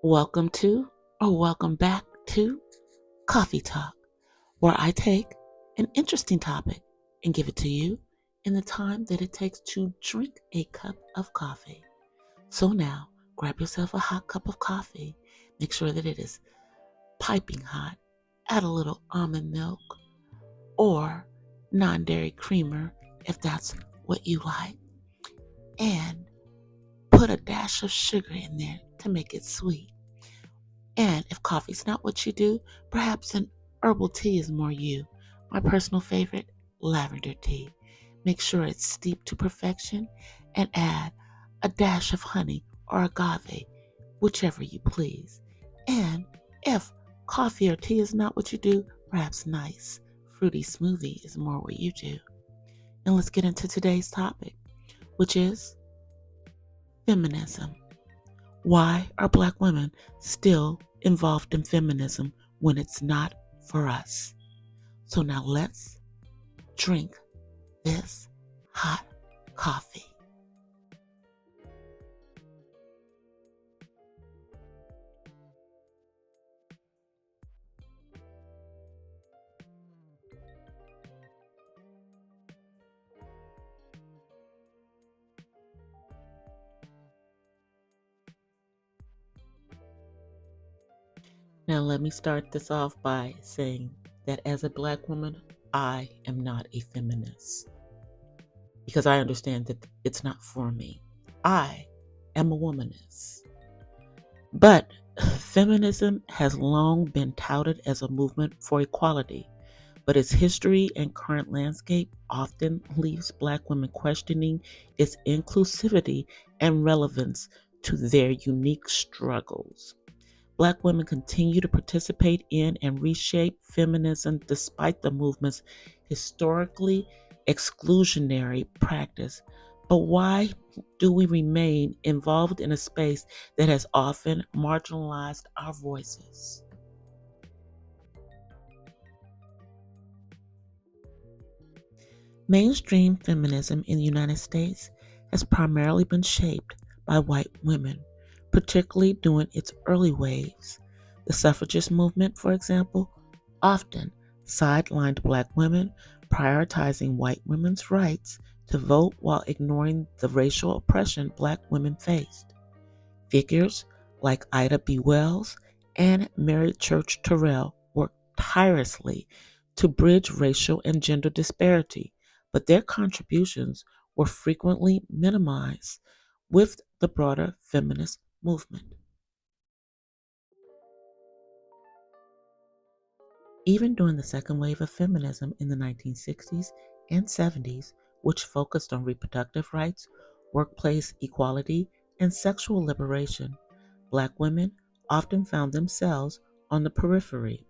Welcome to, or welcome back to, Coffee Talk, where I take an interesting topic and give it to you in the time that it takes to drink a cup of coffee. So now, grab yourself a hot cup of coffee. Make sure that it is piping hot. Add a little almond milk or non-dairy creamer if that's what you like. And put a dash of sugar in there to make it sweet. And if coffee's not what you do, perhaps an herbal tea is more you. My personal favorite, lavender tea. Make sure it's steeped to perfection and add a dash of honey or agave, whichever you please. And if coffee or tea is not what you do, perhaps nice, fruity smoothie is more what you do. And let's get into today's topic, which is feminism. Why are Black women still involved in feminism when it's not for us? So now let's drink this hot coffee. Now let me start this off by saying that as a Black woman, I am not a feminist because I understand that it's not for me. I am a womanist. But feminism has long been touted as a movement for equality, but its history and current landscape often leaves Black women questioning its inclusivity and relevance to their unique struggles. Black women continue to participate in and reshape feminism despite the movement's historically exclusionary practice. But why do we remain involved in a space that has often marginalized our voices? Mainstream feminism in the United States has primarily been shaped by white women, particularly during its early waves. The suffragist movement, for example, often sidelined Black women, prioritizing white women's rights to vote while ignoring the racial oppression Black women faced. Figures like Ida B. Wells and Mary Church Terrell worked tirelessly to bridge racial and gender disparity, but their contributions were frequently minimized with the broader feminist movement. Even during the second wave of feminism in the 1960s and 70s, which focused on reproductive rights, workplace equality, and sexual liberation, Black women often found themselves on the periphery.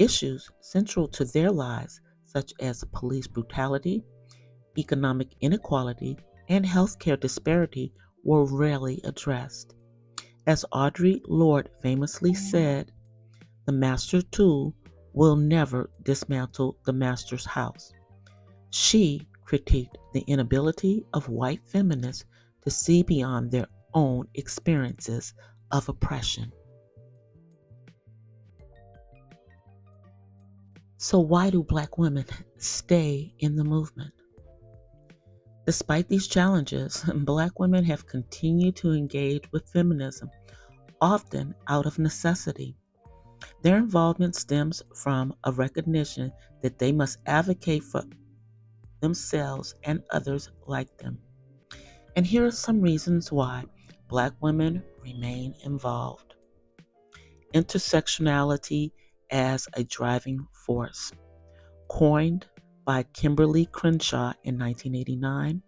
Issues central to their lives, such as police brutality, economic inequality, and healthcare disparity, were rarely addressed. As Audre Lorde famously said, the master tool will never dismantle the master's house. She critiqued the inability of white feminists to see beyond their own experiences of oppression. So why do Black women stay in the movement? Despite these challenges, Black women have continued to engage with feminism, often out of necessity. Their involvement stems from a recognition that they must advocate for themselves and others like them. And here are some reasons why Black women remain involved. Intersectionality as a driving force. Coined by Kimberlé Crenshaw in 1989,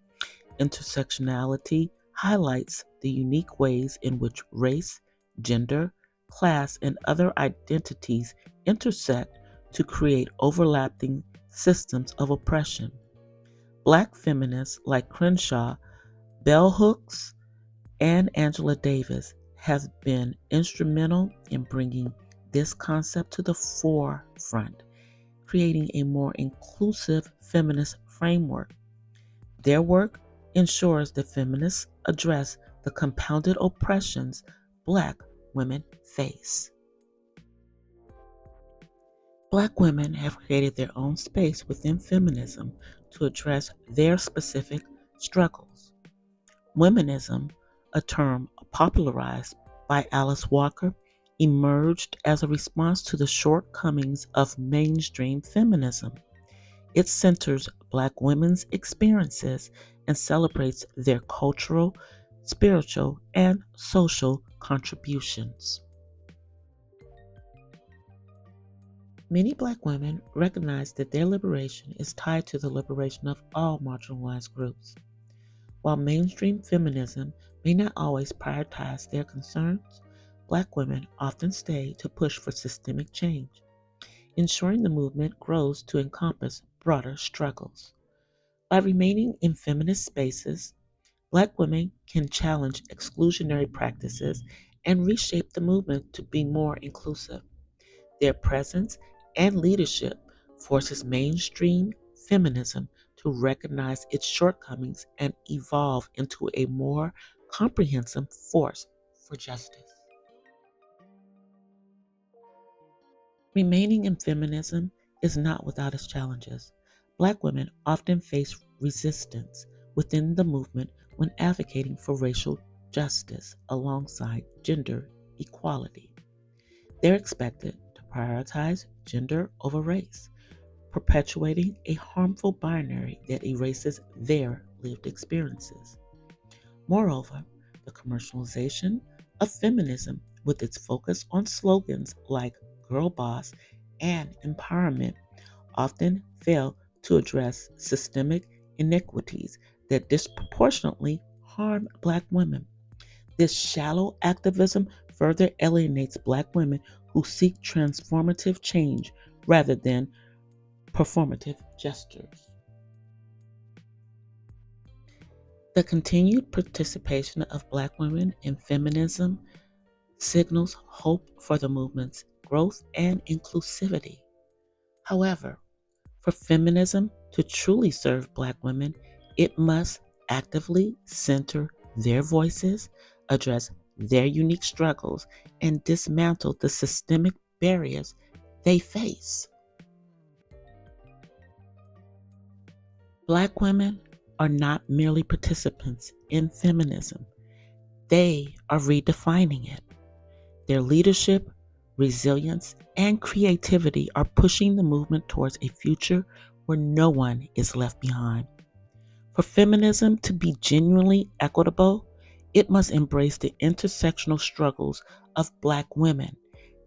intersectionality highlights the unique ways in which race, gender, class, and other identities intersect to create overlapping systems of oppression. Black feminists like Crenshaw, Bell Hooks, and Angela Davis have been instrumental in bringing this concept to the forefront, creating a more inclusive feminist framework. Their work ensures that feminists address the compounded oppressions Black women face. Black women have created their own space within feminism to address their specific struggles. Womanism, a term popularized by Alice Walker, emerged as a response to the shortcomings of mainstream feminism. It centers Black women's experiences and celebrates their cultural, spiritual, and social contributions. Many Black women recognize that their liberation is tied to the liberation of all marginalized groups. While mainstream feminism may not always prioritize their concerns, Black women often stay to push for systemic change, ensuring the movement grows to encompass broader struggles. By remaining in feminist spaces, Black women can challenge exclusionary practices and reshape the movement to be more inclusive. Their presence and leadership forces mainstream feminism to recognize its shortcomings and evolve into a more comprehensive force for justice. Remaining in feminism is not without its challenges. Black women often face resistance within the movement when advocating for racial justice alongside gender equality. They're expected to prioritize gender over race, perpetuating a harmful binary that erases their lived experiences. Moreover, the commercialization of feminism, with its focus on slogans like girl boss and empowerment, often fail to address systemic inequities that disproportionately harm Black women. This shallow activism further alienates Black women who seek transformative change rather than performative gestures. The continued participation of Black women in feminism signals hope for the movement's growth and inclusivity. However, for feminism to truly serve Black women, it must actively center their voices, address their unique struggles, and dismantle the systemic barriers they face. Black women are not merely participants in feminism, they are redefining it. Their leadership, resilience, and creativity are pushing the movement towards a future where no one is left behind. For feminism to be genuinely equitable, it must embrace the intersectional struggles of Black women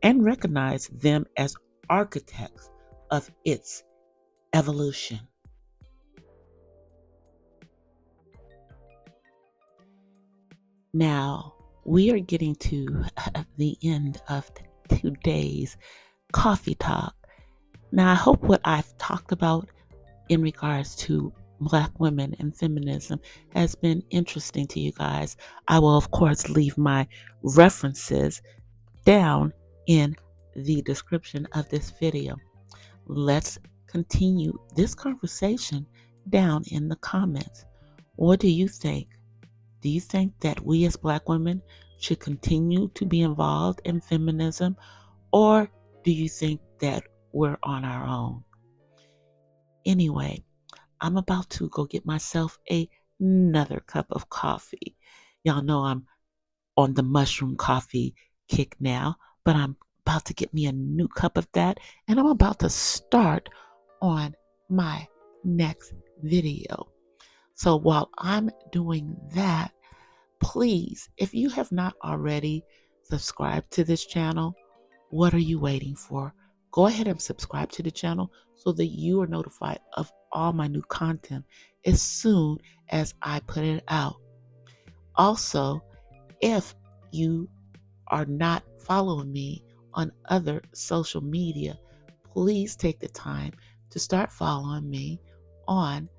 and recognize them as architects of its evolution. Now, we are getting to the end of today's coffee talk. Now, I hope what I've talked about in regards to Black women and feminism has been interesting to you guys. I will, of course, leave my references down in the description of this video. Let's continue this conversation down in the comments. What do you think? Do you think that we as Black women should continue to be involved in feminism, or do you think that we're on our own? Anyway, I'm about to go get myself another cup of coffee. Y'all know I'm on the mushroom coffee kick now, but I'm about to get me a new cup of that, and I'm about to start on my next video. So while I'm doing that, please, if you have not already subscribed to this channel, what are you waiting for? Go ahead and subscribe to the channel so that you are notified of all my new content as soon as I put it out. Also, if you are not following me on other social media, please take the time to start following me on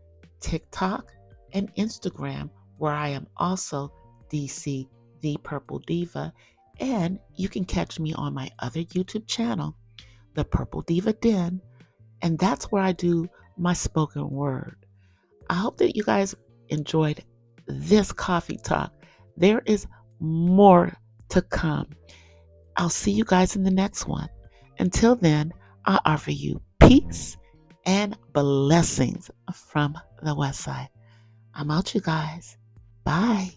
TikTok and Instagram, where I am also DC the Purple Diva, and you can catch me on my other YouTube channel, the Purple Diva Den, and that's where I do my spoken word. I hope that you guys enjoyed this coffee talk. There is more to come. I'll see you guys in the next one. Until then, I offer you peace and blessings from the West Side. I'm out, you guys. Bye.